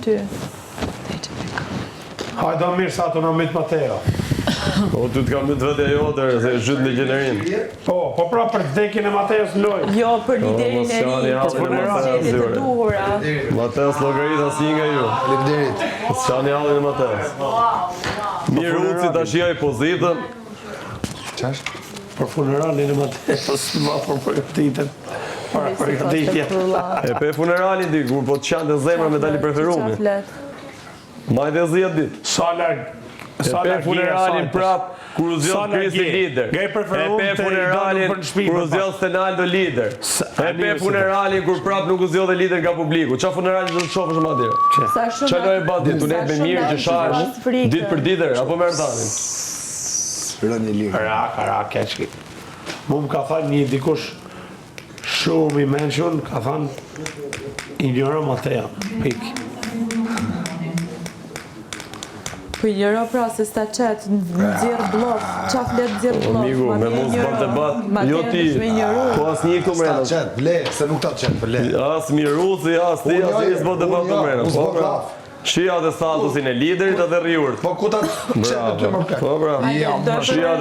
ty. Hajdo mirë sa të në mitë Mateo. O, ty të kam mytë vetë e jodër, se zhytë në gjenerin. Po pra për vdekjen e Mateos loj. Jo, për liderin e ri, për zgjedhjet e duhura. Mateos llogarit asnjë nga ju. Faleminderit. S'qani hallin e Mateos. Mirë uci ta shijoj pozitën. Çash? Për funeralin e Mateos, ma për përgatitën. Para përgatitja. E pe funeralin di, kur po të qante zemra me dali preferumi. Majtë e 10 ditë. Sa larg. E pe funeralin prap, kur u zgjodh Kristi lider. E pe funeralin kur u zgjodh Stenaldo lider. E pe funeralin kur prap nuk u zgjodhe lider nga publiku. Qa funeralin do të shohësh më atje? Qa lojë bati, tu net me mirë që shash, ditë për ditër, apo me rëtanin? Rënë lirë. Ra, keqki. Mu më ka thënë një dikush shumë i menshun, ka thënë ignoro Mateo, pik. Po njëro pra se sta qetë në dzirë blof, qa fletë dzirë blof. Migu, me mos bërë të batë, jo ti, po as një këtu mrena. Sta qetë, ble, se nuk ta qetë, ble. As Mirusi, as ti, as një s'bërë të batë të mrena. Unë s'bërë laf. Shia dhe statusin e liderit atë rriurt. Po ku ta qetë të ty më përkaj? Po bra. Shia